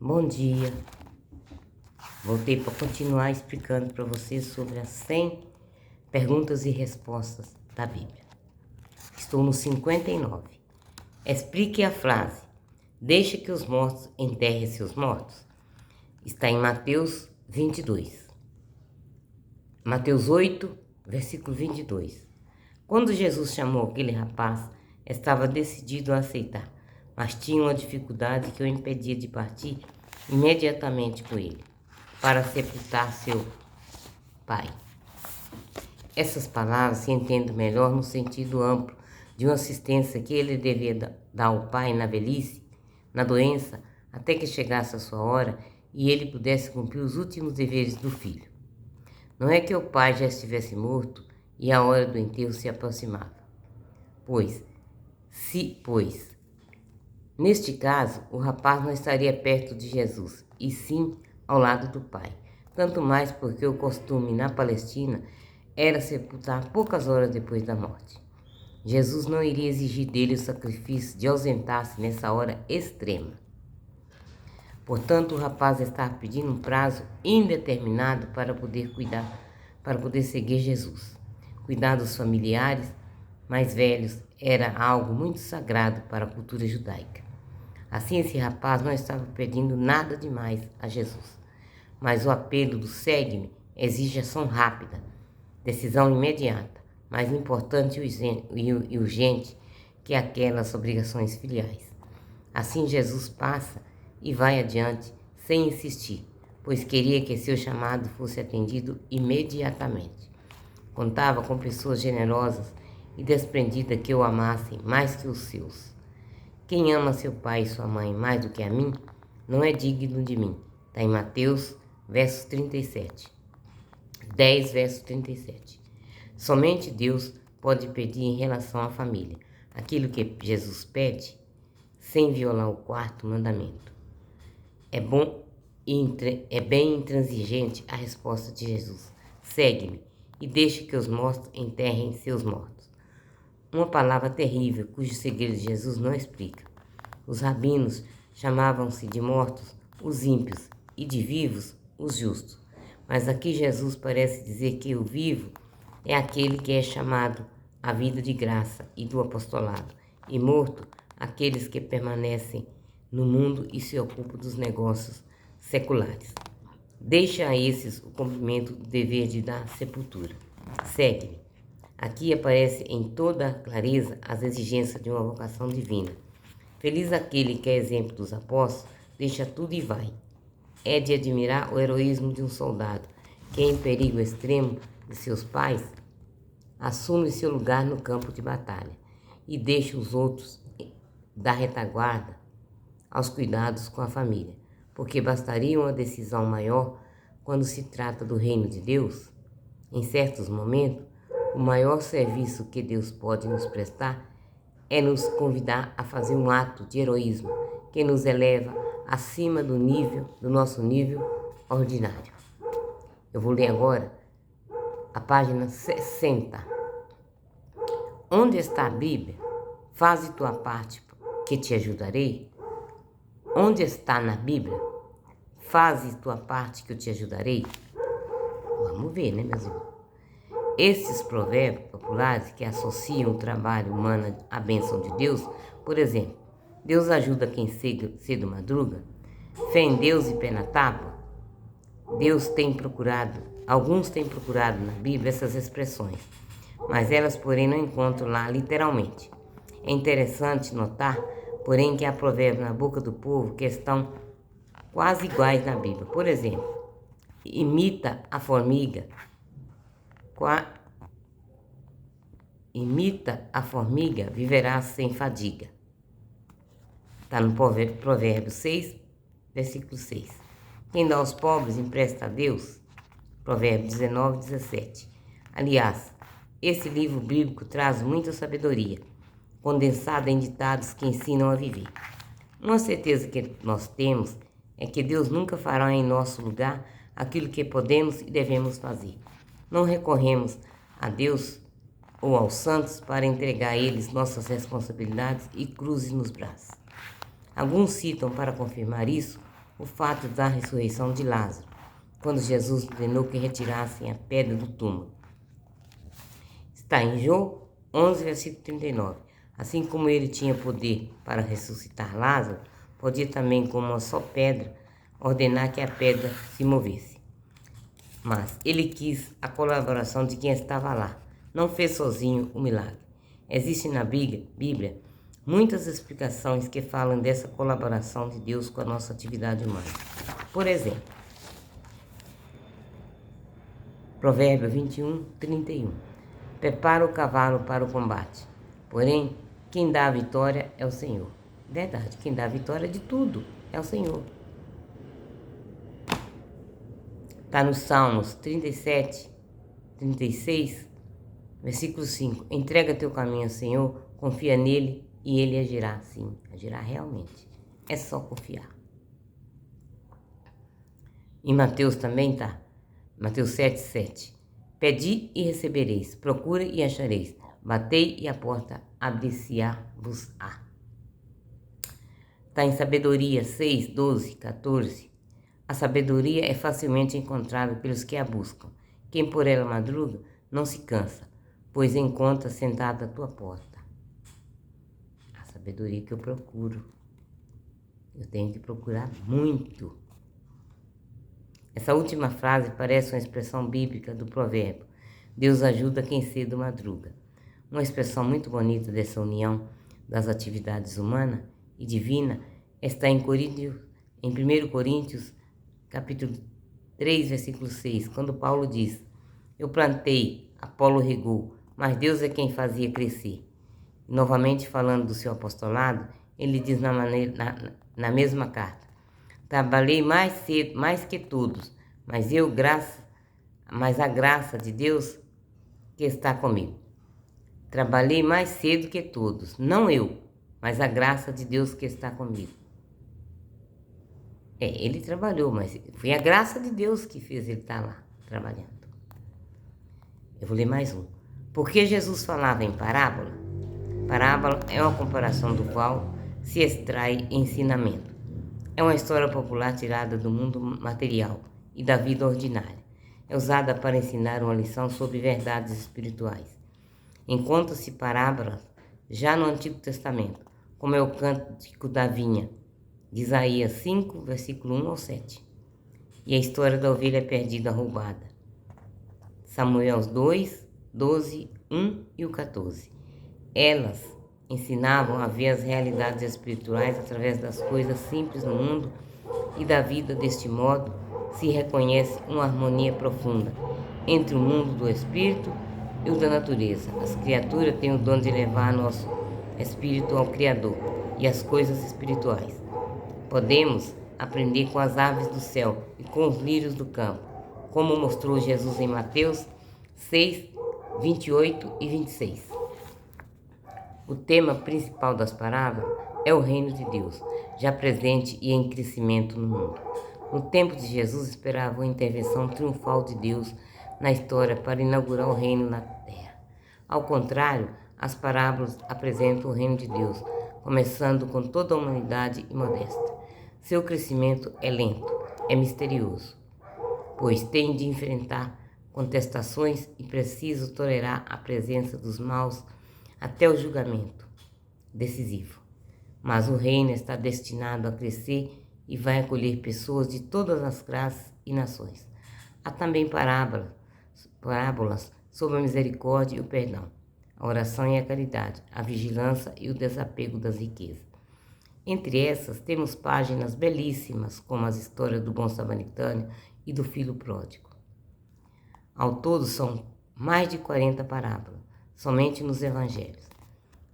Bom dia, voltei para continuar explicando para vocês sobre as 100 perguntas e respostas da Bíblia. Estou no 59. Explique a frase, deixa que os mortos enterrem seus mortos. Está em Mateus 22. Mateus 8, versículo 22. Quando Jesus chamou aquele rapaz, estava decidido a aceitar, mas tinha uma dificuldade que o impedia de partir imediatamente com ele, para sepultar seu pai. Essas palavras se entendem melhor no sentido amplo de uma assistência que ele devia dar ao pai na velhice, na doença, até que chegasse a sua hora e ele pudesse cumprir os últimos deveres do filho. Não é que o pai já estivesse morto e a hora do enterro se aproximava. Pois, neste caso, o rapaz não estaria perto de Jesus, e sim ao lado do pai. Tanto mais porque o costume na Palestina era sepultar poucas horas depois da morte. Jesus não iria exigir dele o sacrifício de ausentar-se nessa hora extrema. Portanto, o rapaz estava pedindo um prazo indeterminado para poder seguir Jesus. Cuidar dos familiares mais velhos era algo muito sagrado para a cultura judaica. Assim, esse rapaz não estava pedindo nada demais a Jesus, mas o apelo do segue-me exige ação rápida, decisão imediata, mais importante e urgente que aquelas obrigações filiais. Assim, Jesus passa e vai adiante sem insistir, pois queria que seu chamado fosse atendido imediatamente. Contava com pessoas generosas e desprendidas que o amassem mais que os seus. Quem ama seu pai e sua mãe mais do que a mim, não é digno de mim. Está em Mateus, verso 37. 10, verso 37. Somente Deus pode pedir em relação à família aquilo que Jesus pede, sem violar o quarto mandamento. É bem intransigente a resposta de Jesus. Segue-me e deixe que os mortos enterrem seus mortos. Uma palavra terrível, cujo segredo Jesus não explica. Os rabinos chamavam-se de mortos os ímpios e de vivos os justos. Mas aqui Jesus parece dizer que o vivo é aquele que é chamado à vida de graça e do apostolado, e morto aqueles que permanecem no mundo e se ocupam dos negócios seculares. Deixa a esses o cumprimento do dever de dar sepultura. Segue-me. Aqui aparece em toda a clareza as exigências de uma vocação divina. Feliz aquele que é exemplo dos apóstolos, deixa tudo e vai. É de admirar o heroísmo de um soldado que, em perigo extremo de seus pais, assume seu lugar no campo de batalha e deixa os outros da retaguarda aos cuidados com a família, porque bastaria uma decisão maior quando se trata do reino de Deus. Em certos momentos, o maior serviço que Deus pode nos prestar é nos convidar a fazer um ato de heroísmo que nos eleva acima do nosso nível ordinário. Eu vou ler agora a página 60. Onde está a Bíblia? Faze tua parte que te ajudarei. Onde está na Bíblia? Faze tua parte que eu te ajudarei. Vamos ver, né, meus irmãos? Esses provérbios populares que associam o trabalho humano à bênção de Deus, por exemplo, Deus ajuda quem cedo madruga, fé em Deus e pé na tábua. Alguns têm procurado na Bíblia essas expressões, mas elas, porém, não encontram lá literalmente. É interessante notar, porém, que há provérbios na boca do povo que estão quase iguais na Bíblia. Por exemplo, imita a formiga, viverás sem fadiga. Está no Provérbio 6, versículo 6. Quem dá aos pobres empresta a Deus. Provérbio 19, 17. Aliás, esse livro bíblico traz muita sabedoria, condensada em ditados que ensinam a viver. Uma certeza que nós temos é que Deus nunca fará em nosso lugar aquilo que podemos e devemos fazer. Não recorremos a Deus ou aos santos para entregar a eles nossas responsabilidades e cruzes nos braços. Alguns citam, para confirmar isso, o fato da ressurreição de Lázaro, quando Jesus ordenou que retirassem a pedra do túmulo. Está em João 11, versículo 39. Assim como ele tinha poder para ressuscitar Lázaro, podia também, com uma só pedra, ordenar que a pedra se movesse. Mas ele quis a colaboração de quem estava lá. Não fez sozinho o milagre. Existem na Bíblia muitas explicações que falam dessa colaboração de Deus com a nossa atividade humana. Por exemplo, Provérbio 21, 31. Prepara o cavalo para o combate, porém, quem dá a vitória é o Senhor. Verdade, quem dá a vitória de tudo é o Senhor. Está no Salmos 37, 36, versículo 5. Entrega teu caminho ao Senhor, confia nele e ele agirá. Sim, agirá realmente. É só confiar. Em Mateus também tá. Mateus 7, 7. Pedi e recebereis, procure e achareis, batei e a porta abrir-se-á-vos-á. Está em Sabedoria 6, 12, 14. A sabedoria é facilmente encontrada pelos que a buscam. Quem por ela madruga não se cansa, pois encontra sentada à tua porta. A sabedoria que eu procuro. Eu tenho que procurar muito. Essa última frase parece uma expressão bíblica do provérbio. Deus ajuda quem cedo madruga. Uma expressão muito bonita dessa união das atividades humana e divina está em 1 Coríntios, capítulo 3, versículo 6, quando Paulo diz: eu plantei, Apolo regou, mas Deus é quem fazia crescer. E, novamente falando do seu apostolado, ele diz na mesma carta: trabalhei mais que todos, mas a graça de Deus que está comigo. Trabalhei mais cedo que todos, não eu, mas a graça de Deus que está comigo. Ele trabalhou, mas foi a graça de Deus que fez ele estar lá, trabalhando. Eu vou ler mais um. Porque Jesus falava em parábola? Parábola é uma comparação do qual se extrai ensinamento. É uma história popular tirada do mundo material e da vida ordinária. É usada para ensinar uma lição sobre verdades espirituais. Encontra-se parábolas já no Antigo Testamento, como é o Cântico da Vinha, de Isaías 5, versículo 1 ao 7. E a história da ovelha perdida roubada. Samuel 2, 12, 1 e o 14. Elas ensinavam a ver as realidades espirituais através das coisas simples do mundo e da vida. Deste modo, se reconhece uma harmonia profunda entre o mundo do espírito e o da natureza. As criaturas têm o dom de levar nosso espírito ao Criador e às coisas espirituais. Podemos aprender com as aves do céu e com os lírios do campo, como mostrou Jesus em Mateus 6, 28 e 26. O tema principal das parábolas é o reino de Deus, já presente e em crescimento no mundo. No tempo de Jesus, esperava uma intervenção triunfal de Deus na história para inaugurar o reino na terra. Ao contrário, as parábolas apresentam o reino de Deus, começando com toda a humanidade e modesta. Seu crescimento é lento, é misterioso, pois tem de enfrentar contestações e preciso tolerar a presença dos maus até o julgamento decisivo. Mas o reino está destinado a crescer e vai acolher pessoas de todas as classes e nações. Há também parábolas sobre a misericórdia e o perdão, a oração e a caridade, a vigilância e o desapego das riquezas. Entre essas, temos páginas belíssimas, como as histórias do bom samaritano e do filho pródigo. Ao todo, são mais de 40 parábolas, somente nos evangelhos.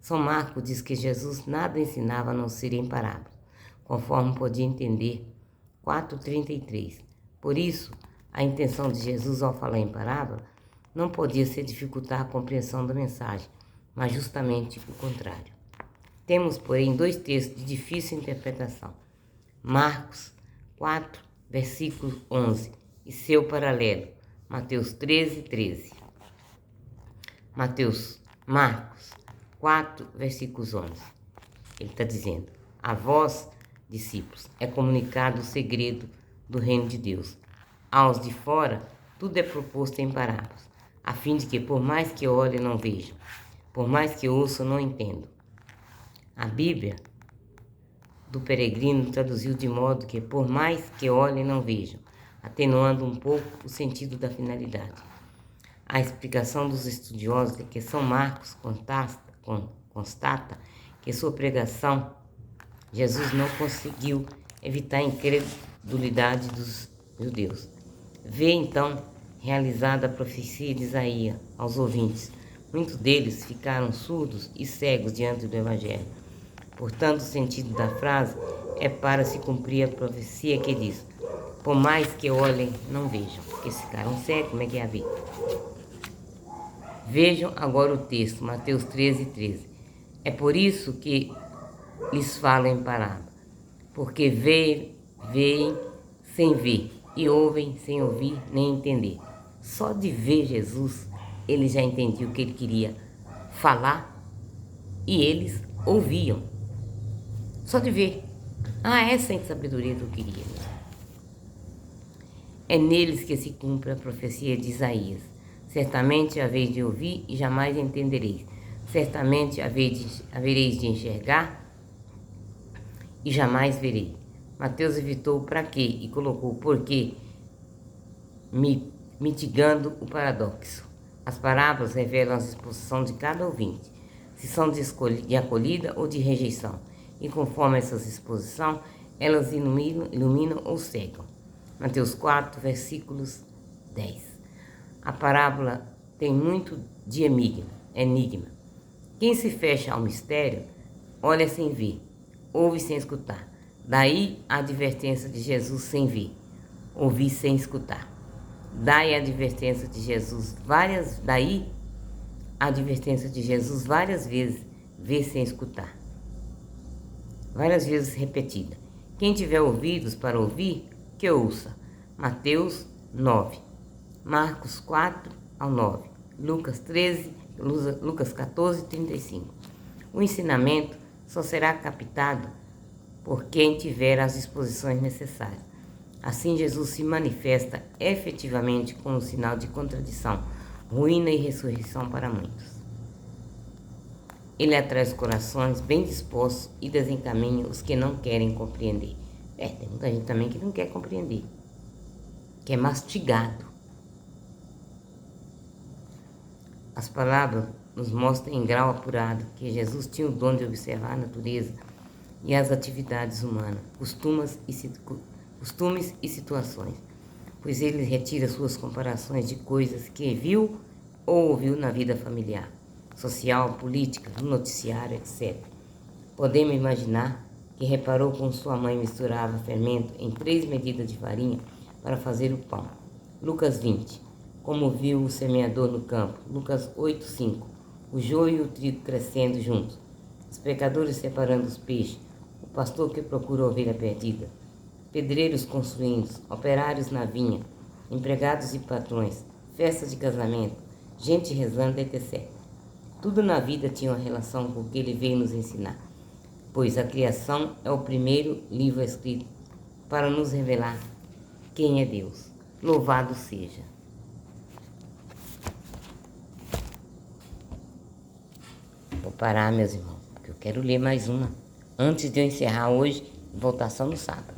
São Marcos diz que Jesus nada ensinava a não ser em parábolas, conforme podia entender 4,33. Por isso, a intenção de Jesus ao falar em parábola não podia ser dificultar a compreensão da mensagem, mas justamente o contrário. Temos, porém, dois textos de difícil interpretação. Marcos 4, versículo 11, e seu paralelo, Mateus 13, 13. Marcos 4, versículos 11. Ele está dizendo: a vós discípulos, é comunicado o segredo do reino de Deus. Aos de fora, tudo é proposto em parábolas, a fim de que, por mais que olhem, não vejam, por mais que ouçam, não entendam. A Bíblia do Peregrino traduziu de modo que, por mais que olhem, não vejam, atenuando um pouco o sentido da finalidade. A explicação dos estudiosos é que São Marcos constata que sua pregação, Jesus não conseguiu evitar a incredulidade dos judeus. Vê então realizada a profecia de Isaías aos ouvintes. Muitos deles ficaram surdos e cegos diante do Evangelho. Portanto, o sentido da frase é para se cumprir a profecia que diz: por mais que olhem, não vejam. Porque se ficaram cegos, como é que é a vida? Vejam agora o texto, Mateus 13:13. É por isso que lhes falo em parábola, porque veem sem ver e ouvem sem ouvir nem entender. Só de ver Jesus, eles já entendiam o que ele queria falar e eles ouviam. Só de ver. Essa é a sabedoria que eu queria. É neles que se cumpre a profecia de Isaías. Certamente haveis de ouvir e jamais entendereis. Certamente havereis de enxergar e jamais verei. Mateus evitou o para quê e colocou o porquê, mitigando o paradoxo. As parábolas revelam a disposição de cada ouvinte, se são de acolhida ou de rejeição, e conforme essa disposição, elas iluminam ou cegam. Mateus 4, versículos 10. A parábola tem muito de enigma. Quem se fecha ao mistério, olha sem ver, ouve sem escutar. Daí a advertência de Jesus sem ver, ouvir sem escutar. Daí a advertência de Jesus várias vezes, ver sem escutar. Várias vezes repetida. Quem tiver ouvidos para ouvir, que ouça. Mateus 9, Marcos 4 ao 9, Lucas 14:35. O ensinamento só será captado por quem tiver as disposições necessárias. Assim, Jesus se manifesta efetivamente como sinal de contradição, ruína e ressurreição para muitos. Ele atrai os corações bem dispostos e desencaminha os que não querem compreender. Tem muita gente também que não quer compreender, que é mastigado. As palavras nos mostram em grau apurado que Jesus tinha o dom de observar a natureza e as atividades humanas, costumes e situações, pois ele retira suas comparações de coisas que viu ou ouviu na vida familiar, social, política, no noticiário, etc. Podemos imaginar que reparou como sua mãe misturava fermento em 3 medidas de farinha para fazer o pão. Lucas 20. Como viu o semeador no campo. Lucas 8:5. O joio e o trigo crescendo juntos. Os pecadores separando os peixes. O pastor que procura a ovelha perdida. Pedreiros construindo, operários na vinha, empregados e patrões, festas de casamento, gente rezando, etc. Tudo na vida tinha uma relação com o que ele veio nos ensinar, pois a criação é o primeiro livro escrito para nos revelar quem é Deus. Louvado seja! Vou parar, meus irmãos, porque eu quero ler mais uma, antes de eu encerrar hoje, voltação no sábado.